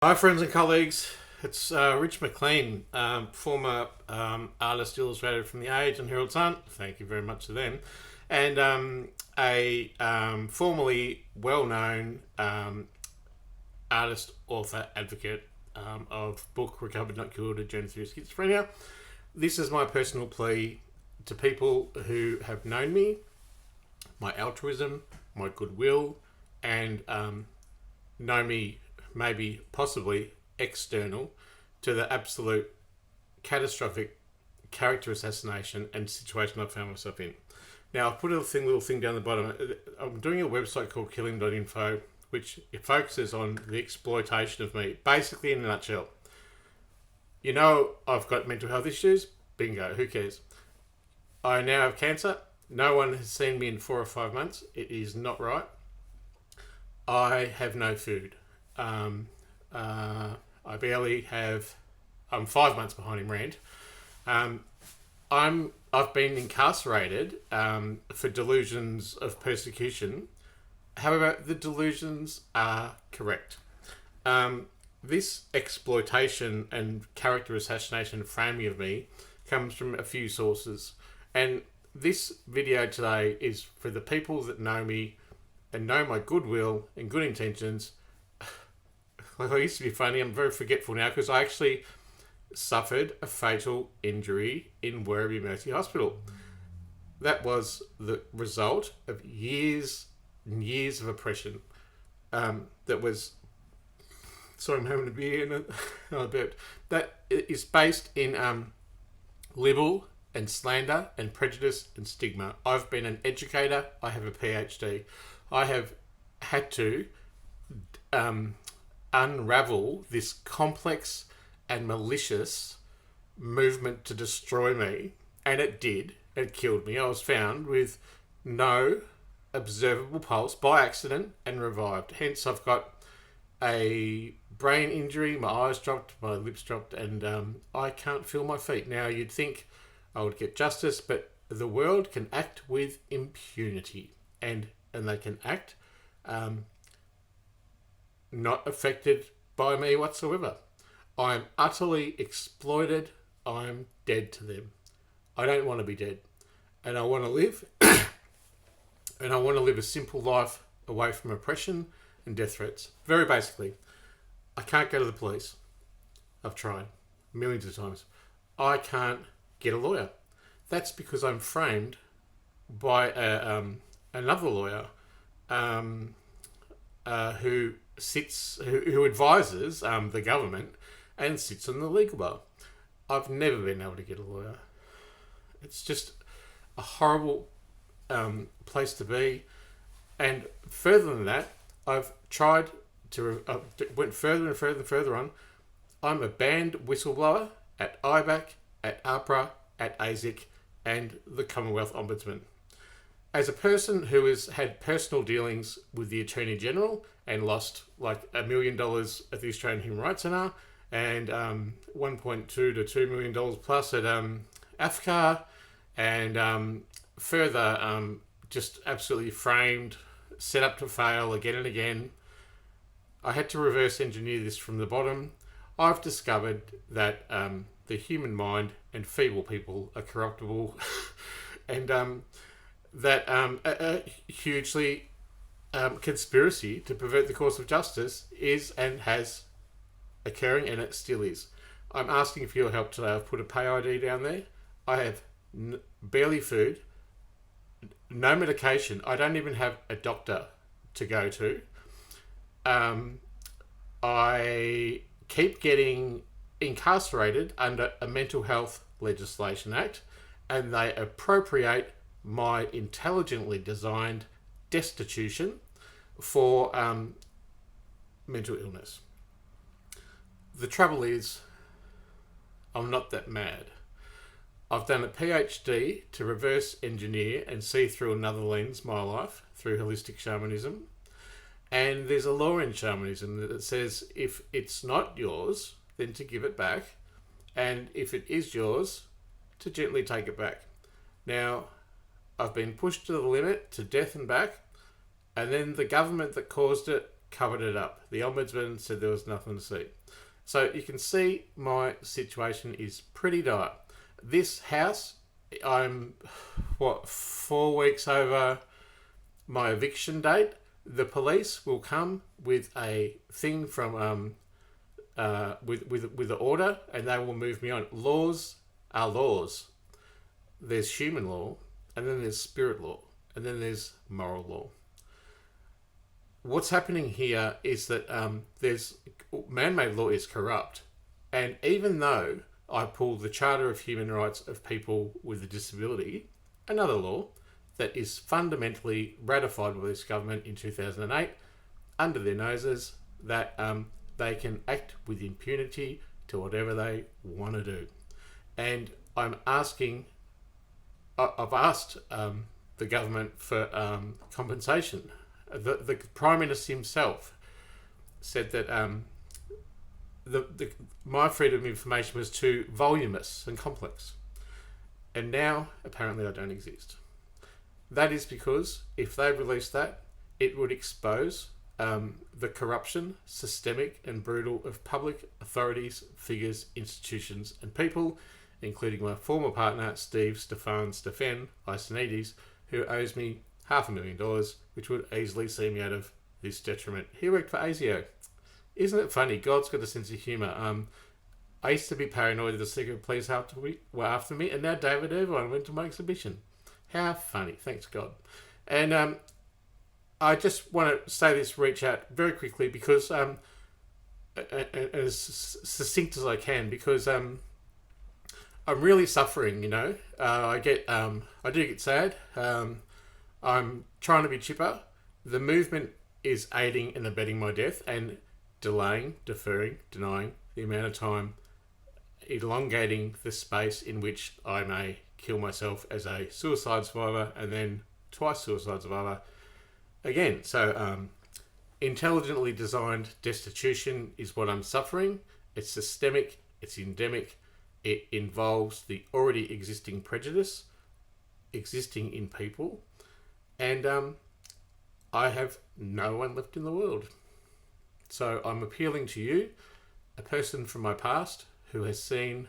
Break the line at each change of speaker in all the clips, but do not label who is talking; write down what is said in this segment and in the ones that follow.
Hi, friends and colleagues. It's Rich Mclean, former artist illustrator from The Age and Herald Sun. Thank you very much to them. And a formerly well-known artist, author, advocate of book Recovered Not Cured, A Journey Through Schizophrenia. This is my personal plea to people who have known me, my altruism, my goodwill, and know me maybe possibly external to the absolute catastrophic character assassination and situation I've found myself in. Now, I've put a little thing down the bottom. I'm doing a website called killhim.info, which it focuses on the exploitation of me, basically in a nutshell. You know, I've got mental health issues. Bingo, who cares? I now have cancer. No one has seen me in 4 or 5 months. It is not right. I have no food. I barely have. I'm 5 months behind in rent. I've been incarcerated for delusions of persecution. However, the delusions are correct. This exploitation and character assassination framing of me comes from a few sources, and this video today is for the people that know me and know my goodwill and good intentions. Like, I used to be funny, I'm very forgetful now because I actually suffered a fatal injury in Werribee Mercy Hospital. That was the result of years and years of oppression. That was... Sorry, I'm having a beer and a burp. That is based in libel and slander and prejudice and stigma. I've been an educator. I have a PhD. I have had to unravel this complex and malicious movement to destroy me, and it did. It killed me. I was found with no observable pulse by accident and revived. Hence, I've got a brain injury, my eyes dropped, my lips dropped, and I can't feel my feet. Now, you'd think I would get justice, but the world can act with impunity, and they can act not affected by me whatsoever. I'm utterly exploited. I'm dead to them. I don't want to be dead. And I want to live. And I want to live a simple life away from oppression and death threats. Very basically, I can't go to the police. I've tried millions of times. I can't get a lawyer. That's because I'm framed by another lawyer who advises the government and sits on the legal bar. I've never been able to get a lawyer. It's just a horrible place to be. And further than that, I've tried to went further and further and further on. I'm a banned whistleblower at IBAC, at APRA, at ASIC, and the Commonwealth Ombudsman. As a person who has had personal dealings with the Attorney General and lost like $1 million at the Australian Human Rights Centre and $1.2 to $2 million plus at AFCAR, and further just absolutely framed, set up to fail again and again. I had to reverse engineer this from the bottom. I've discovered that the human mind and feeble people are corruptible and that a hugely conspiracy to pervert the course of justice is and has occurring, and it still is. I'm asking for your help today. I've put a pay ID down there. I have barely food, no medication. I don't even have a doctor to go to. I keep getting incarcerated under a mental health legislation act, and they appropriate my intelligently designed destitution for mental illness. The trouble is, I'm not that mad. I've done a PhD to reverse engineer and see through another lens my life through holistic shamanism. And there's a law in shamanism that says if it's not yours, then to give it back. And if it is yours, to gently take it back. Now, I've been pushed to the limit, to death and back. And then the government that caused it covered it up. The Ombudsman said there was nothing to see. So you can see my situation is pretty dire. This house, I'm, 4 weeks over my eviction date. The police will come with a thing from with the order, and they will move me on. Laws are laws. There's human law, and then there's spirit law, and then there's moral law. What's happening here is that there's man-made law is corrupt, and even though I pulled the Charter of Human Rights of People with a Disability, another law that is fundamentally ratified by this government in 2008, under their noses, that they can act with impunity to whatever they want to do. And I've asked the government for compensation. The Prime Minister himself said that my freedom of information was too voluminous and complex. And now, apparently, I don't exist. That is because if they released that, it would expose the corruption, systemic and brutal, of public authorities, figures, institutions and people, including my former partner, Stefan Isonides, who owes me $500,000, which would easily see me out of this detriment. He worked for ASIC. Isn't it funny? God's got a sense of humour. I used to be paranoid that the secret police were after me, and now David Irvine went to my exhibition. How funny. Thanks, God. And I just want to say this, reach out very quickly, because as succinct as I can, because I'm really suffering, you know. I do get sad. I'm trying to be chipper. The movement is aiding and abetting my death and delaying, deferring, denying the amount of time, elongating the space in which I may kill myself as a suicide survivor and then twice suicide survivor again. So intelligently designed destitution is what I'm suffering. It's systemic, it's endemic, it involves the already existing prejudice existing in people, and I have no one left in the world. So I'm appealing to you, a person from my past who has seen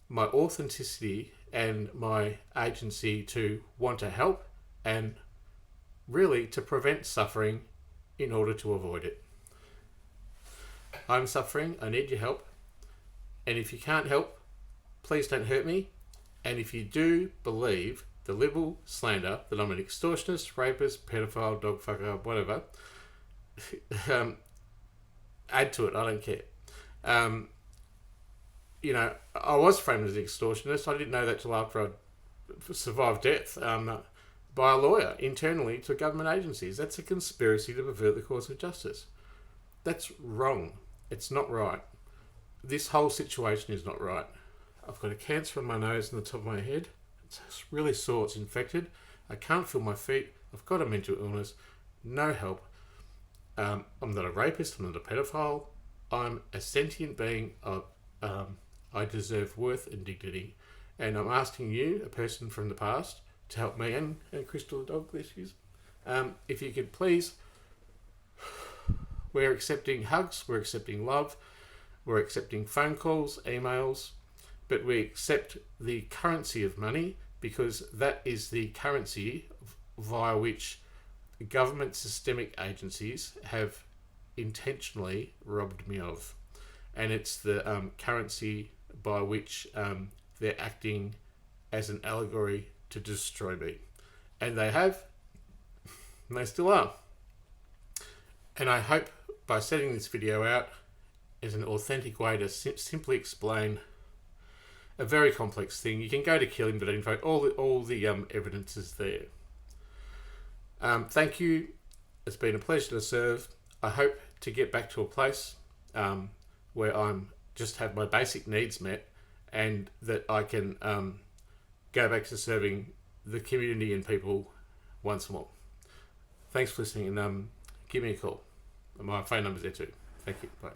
my authenticity and my agency to want to help and really to prevent suffering in order to avoid it. I'm suffering, I need your help, and if you can't help, please don't hurt me. And if you do believe the liberal slander that I'm an extortionist, rapist, pedophile, dog fucker, whatever, add to it, I don't care. You know, I was framed as an extortionist. I didn't know that till after I'd survived death by a lawyer internally to government agencies. That's a conspiracy to pervert the course of justice. That's wrong. It's not right. This whole situation is not right. I've got a cancer on my nose and the top of my head. It's really sore. It's infected. I can't feel my feet. I've got a mental illness. No help. I'm not a rapist. I'm not a pedophile. I'm a sentient being. I deserve worth and dignity. And I'm asking you, a person from the past, to help me and Crystal the dog, excuse. If you could please, we're accepting hugs, we're accepting love, we're accepting phone calls, emails, but we accept the currency of money because that is the currency via which government systemic agencies have intentionally robbed me of. And it's the currency by which they're acting as an allegory to destroy me. And they have, and they still are. And I hope by setting this video out as an authentic way to simply explain a very complex thing. You can go to killhim.info, all the evidence is there. Thank you. It's been a pleasure to serve. I hope to get back to a place where I'm just have my basic needs met, and that I can go back to serving the community and people once more. Thanks for listening, and give me a call. My phone number's there too. Thank you. Bye.